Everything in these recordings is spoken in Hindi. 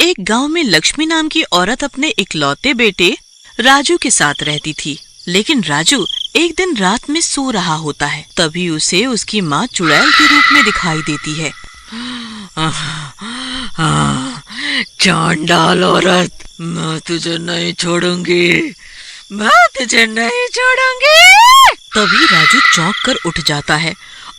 एक गांव में लक्ष्मी नाम की औरत अपने इकलौते बेटे राजू के साथ रहती थी। लेकिन राजू एक दिन रात में सो रहा होता है। तभी उसे उसकी माँ चुड़ैल के रूप में दिखाई देती है। चांडाल औरत, मैं तुझे नहीं छोड़ूंगी, मैं तुझे नहीं छोड़ूंगी। तभी राजू चौंक कर उठ जाता है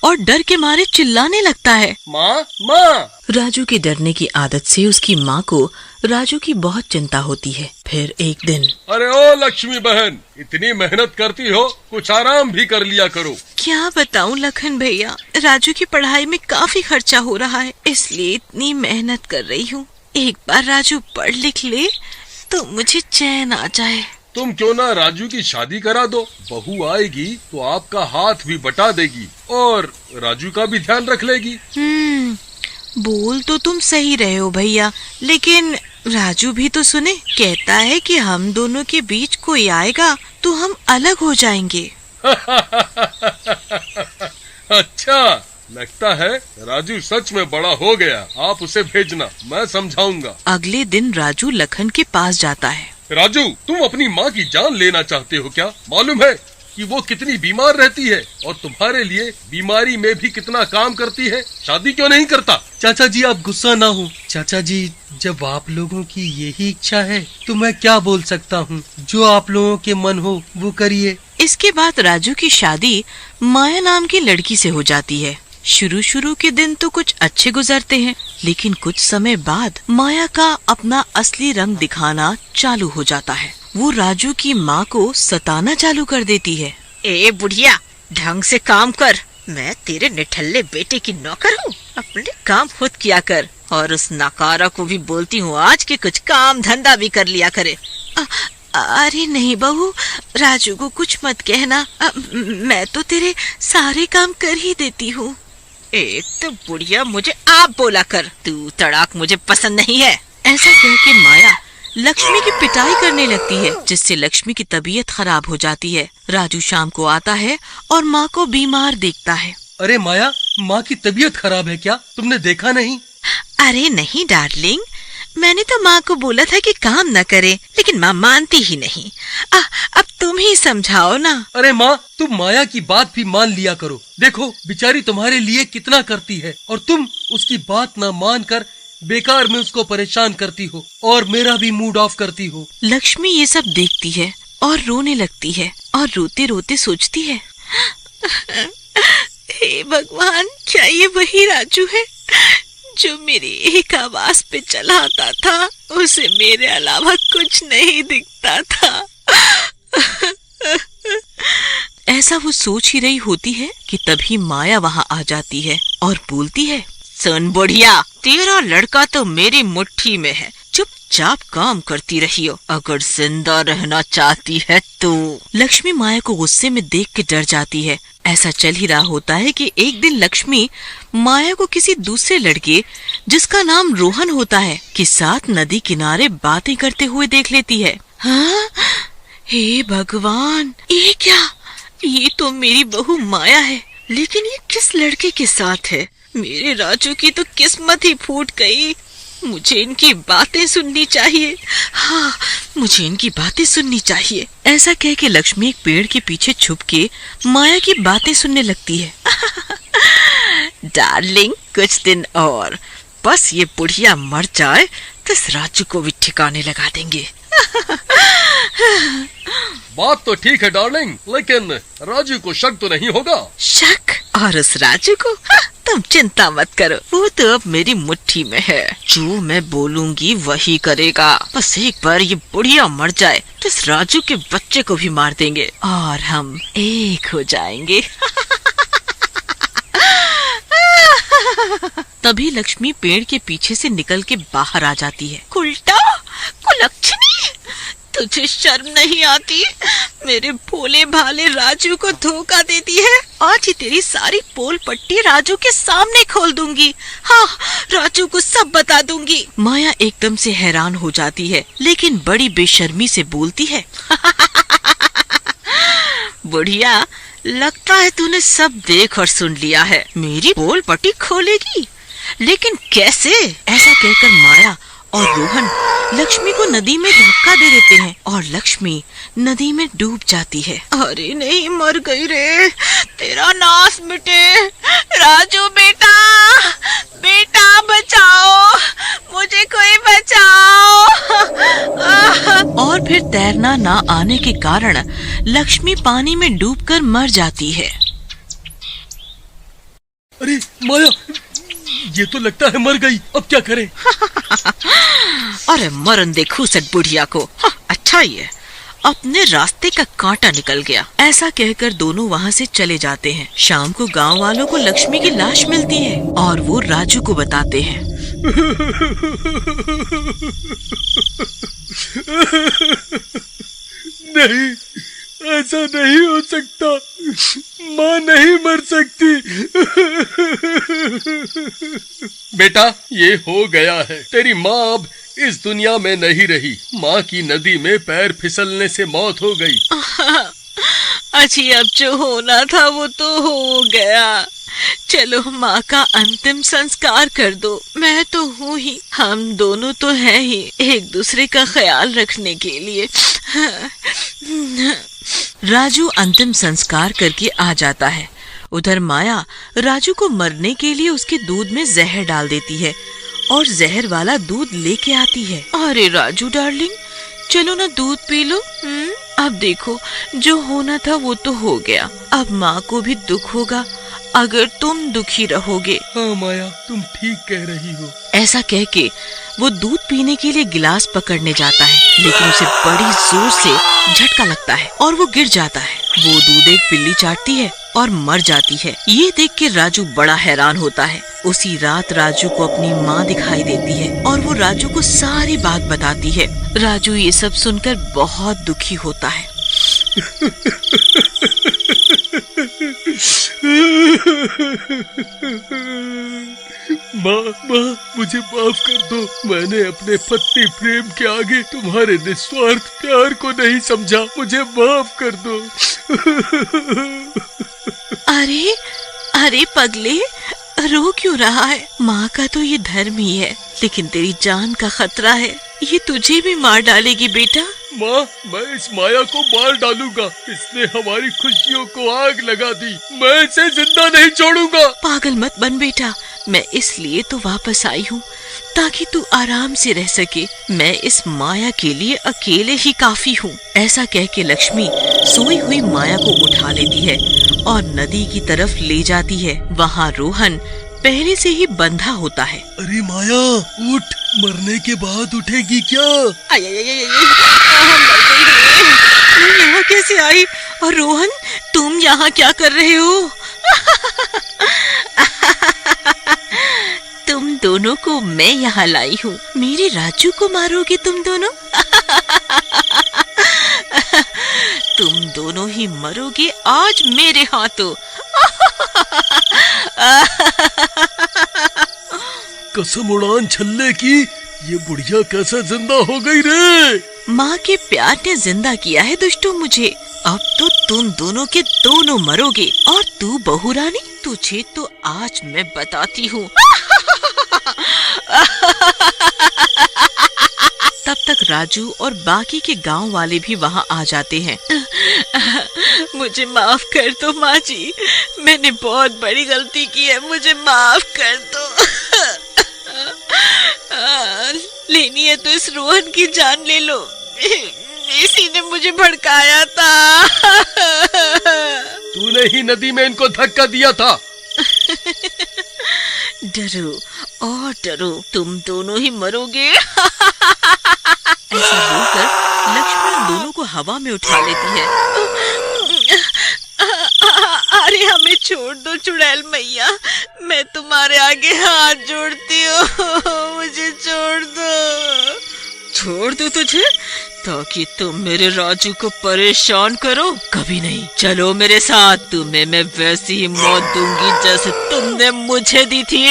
और डर के मारे चिल्लाने लगता है, माँ माँ। राजू के डरने की आदत से उसकी माँ को राजू की बहुत चिंता होती है। फिर एक दिन, अरे ओ लक्ष्मी बहन, इतनी मेहनत करती हो, कुछ आराम भी कर लिया करो। क्या बताऊं लखन भैया, राजू की पढ़ाई में काफी खर्चा हो रहा है, इसलिए इतनी मेहनत कर रही हूँ। एक बार राजू पढ़ लिख ले तो मुझे चैन आ जाए। तुम क्यों ना राजू की शादी करा दो, बहू आएगी तो आपका हाथ भी बटा देगी और राजू का भी ध्यान रख लेगी। बोल तो तुम सही रहे हो भैया, लेकिन राजू भी तो सुने, कहता है कि हम दोनों के बीच कोई आएगा तो हम अलग हो जाएंगे। अच्छा, लगता है राजू सच में बड़ा हो गया। आप उसे भेजना, मैं समझाऊंगा। अगले दिन राजू लखन के पास जाता है। राजू, तुम अपनी माँ की जान लेना चाहते हो क्या? मालूम है कि वो कितनी बीमार रहती है और तुम्हारे लिए बीमारी में भी कितना काम करती है। शादी क्यों नहीं करता? चाचा जी, आप गुस्सा ना हो। चाचा जी, जब आप लोगों की यही इच्छा है तो मैं क्या बोल सकता हूँ। जो आप लोगों के मन हो वो करिए। इसके बाद राजू की शादी माया नाम की लड़की से हो जाती है। शुरू के दिन तो कुछ अच्छे गुजरते हैं, लेकिन कुछ समय बाद माया का अपना असली रंग दिखाना चालू हो जाता है। वो राजू की माँ को सताना चालू कर देती है। ए बुढ़िया, ढंग से काम कर। मैं तेरे निठल्ले बेटे की नौकर हूँ, अपने काम खुद किया कर। और उस नकारा को भी बोलती हूँ आज के कुछ काम धंधा भी कर लिया करे। अरे नहीं बहू, राजू को कुछ मत कहना, मैं तो तेरे सारे काम कर ही देती हूँ। एक तो बुढ़िया मुझे आप बोला कर, तू तड़ाक मुझे पसंद नहीं है। ऐसा कह के माया लक्ष्मी की पिटाई करने लगती है, जिससे लक्ष्मी की तबीयत खराब हो जाती है। राजू शाम को आता है और माँ को बीमार देखता है। अरे माया, माँ की तबीयत खराब है क्या? तुमने देखा नहीं? अरे नहीं डार्लिंग, मैंने तो माँ को बोला था कि काम न करे, लेकिन माँ मानती ही नहीं। अब तुम ही समझाओ ना। अरे माँ, तुम माया की बात भी मान लिया करो। देखो बेचारी तुम्हारे लिए कितना करती है और तुम उसकी बात ना मान कर बेकार में उसको परेशान करती हो और मेरा भी मूड ऑफ करती हो। लक्ष्मी ये सब देखती है और रोने लगती है और रोते रोते सोचती है, हे भगवान, क्या ये वही राजू है जो मेरी एक आवाज पे चला आता था? उसे मेरे अलावा कुछ नहीं दिखता था। ऐसा वो सोच ही रही होती है कि तभी माया वहाँ आ जाती है और बोलती है, सुन बुढ़िया, तेरा लड़का तो मेरी मुट्ठी में है, चुपचाप काम करती रही हो, अगर जिंदा रहना चाहती है तो। लक्ष्मी माया को गुस्से में देख के डर जाती है। ऐसा चल ही रहा होता है कि एक दिन लक्ष्मी माया को किसी दूसरे लड़के, जिसका नाम रोहन होता है, के साथ नदी किनारे बातें करते हुए देख लेती है। हाँ? हे भगवान, ये क्या? ये तो मेरी बहू माया है, लेकिन ये किस लड़के के साथ है? मेरे राजू की तो किस्मत ही फूट गई। मुझे इनकी बातें सुननी चाहिए। हाँ, मुझे इनकी बातें सुननी चाहिए। ऐसा कह के लक्ष्मी एक पेड़ के पीछे छुप के माया की बातें सुनने लगती है। डार्लिंग, कुछ दिन और, बस ये बुढ़िया मर जाए तो इस राजू को भी ठिकाने लगा देंगे। बात तो ठीक है डार्लिंग, लेकिन राजू को शक तो नहीं होगा? शक? और उस राजू को? तुम चिंता मत करो, वो तो अब मेरी मुट्ठी में है। जो मैं बोलूंगी वही करेगा। बस एक बार ये बुढ़िया मर जाए तो इस राजू के बच्चे को भी मार देंगे और हम एक हो जाएंगे। तभी लक्ष्मी पेड़ के पीछे से निकल के बाहर आ जाती है। उल्टा कुलक्षणी, तुझे शर्म नहीं आती? मेरे भोले भाले राजू को धोखा देती है। आज ही तेरी सारी पोल पट्टी राजू के सामने खोल दूंगी। हाँ, राजू को सब बता दूंगी। माया एकदम से हैरान हो जाती है, लेकिन बड़ी बेशर्मी से बोलती है, बुढ़िया, लगता है तूने सब देख और सुन लिया है। मेरी पोल पट्टी खोलेगी, लेकिन कैसे? ऐसा कहकर माया और रोहन लक्ष्मी को नदी में धक्का दे देते हैं और लक्ष्मी नदी में डूब जाती है। अरे नहीं, मर गई रे, तेरा नाश मिटे। राजू बेटा, बेटा बचाओ, मुझे कोई बचाओ। और फिर तैरना ना आने के कारण लक्ष्मी पानी में डूबकर मर जाती है। अरे माया, ये तो लगता है मर गई, अब क्या करें? अरे मरन दे खूसट बुढ़िया को। अच्छा ही है, अपने रास्ते का कांटा निकल गया। ऐसा कहकर दोनों वहाँ से चले जाते हैं। शाम को गांव वालों को लक्ष्मी की लाश मिलती है और वो राजू को बताते हैं। नहीं, ऐसा नहीं हो सकता, माँ नहीं मर सकती। बेटा, ये हो गया है, तेरी माँ अब इस दुनिया में नहीं रही। माँ की नदी में पैर फिसलने से मौत हो गई। अच्छी, अब जो होना था वो तो हो गया। चलो माँ का अंतिम संस्कार कर दो। मैं तो हूँ ही, हम दोनों तो हैं ही एक दूसरे का ख्याल रखने के लिए। राजू अंतिम संस्कार करके आ जाता है। उधर माया राजू को मरने के लिए उसके दूध में जहर डाल देती है और जहर वाला दूध लेके आती है। अरे राजू डार्लिंग, चलो ना दूध पी लो। अब देखो, जो होना था वो तो हो गया, अब माँ को भी दुख होगा अगर तुम दुखी रहोगे। हाँ माया, तुम ठीक कह रही हो। ऐसा कह के वो दूध पीने के लिए गिलास पकड़ने जाता है, लेकिन उसे बड़ी जोर से झटका लगता है और वो गिर जाता है। वो दूध एक बिल्ली चाटती है और मर जाती है। ये देख के राजू बड़ा हैरान होता है। उसी रात राजू को अपनी माँ दिखाई देती है और वो राजू को सारी बात बताती है। राजू ये सब सुनकर बहुत दुखी होता है। माँ, मुझे माफ कर दो। मैंने अपने पति प्रेम के आगे तुम्हारे निस्वार्थ प्यार को नहीं समझा। मुझे माफ कर दो। अरे अरे पगले, रो क्यों रहा है? माँ का तो ये धर्म ही है, लेकिन तेरी जान का खतरा है, ये तुझे भी मार डालेगी बेटा। माँ, मैं इस माया को मार डालूंगा। इसने हमारी खुशियों को आग लगा दी। मैं इसे जिंदा नहीं छोड़ूंगा। पागल मत बन बेटा, मैं इसलिए तो वापस आई हूँ ताकि तू आराम से रह सके। मैं इस माया के लिए अकेले ही काफी हूँ। ऐसा कह के लक्ष्मी सोई हुई माया को उठा लेती है और नदी की तरफ ले जाती है। वहाँ रोहन पहले से ही बंधा होता है। अरे माया, उठ, मरने के बाद उठेगी क्या? मैं यहाँ कैसे आई? और रोहन, तुम यहाँ क्या कर रहे हो? तुम दोनों को मैं यहाँ लाई हूँ। मेरे राजू को मारोगे तुम दोनों? तुम दोनों ही मरोगे आज मेरे हाथों। कसम उड़ान छल्ले की, ये बुढ़िया कैसे जिंदा हो गई रे? माँ के प्यार ने जिंदा किया है दुष्टों मुझे। अब तो तुम दोनों के दोनों मरोगे। और तू बहू रानी, तुझे तो आज मैं बताती हूँ। तब तक राजू और बाकी के गांव वाले भी वहाँ आ जाते हैं। मुझे माफ कर दो माँ जी, मैंने बहुत बड़ी गलती की है, मुझे माफ कर दो। लेनी है तो इस रोहन की जान ले लो, इसी ने मुझे भड़काया था। तूने ही नदी में इनको धक्का दिया था। डरो और डरो, तुम दोनों ही मरोगे। ऐसा बोलकर लक्ष्मी उन दोनों को हवा में उठा लेती है। अरे हमें छोड़ दो चुड़ैल मैया, मैं तुम्हारे आगे हाथ जोड़ती हूँ, मुझे छोड़ दो। छोड़ दो तुझे ताकि तुम मेरे राजू को परेशान करो? कभी नहीं। चलो मेरे साथ, तुम्हें मैं वैसी ही मौत दूंगी जैसे तुमने मुझे दी थी।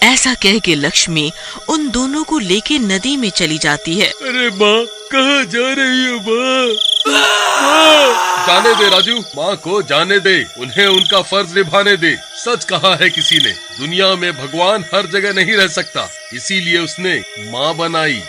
ऐसा कह के लक्ष्मी उन दोनों को लेके नदी में चली जाती है। अरे माँ, कहाँ जा रही हो माँ? माँ! जाने दे राजू, माँ को जाने दे, उन्हें उनका फर्ज निभाने दे। सच कहा है किसी ने, दुनिया में भगवान हर जगह नहीं रह सकता, इसीलिए उसने माँ बनाई।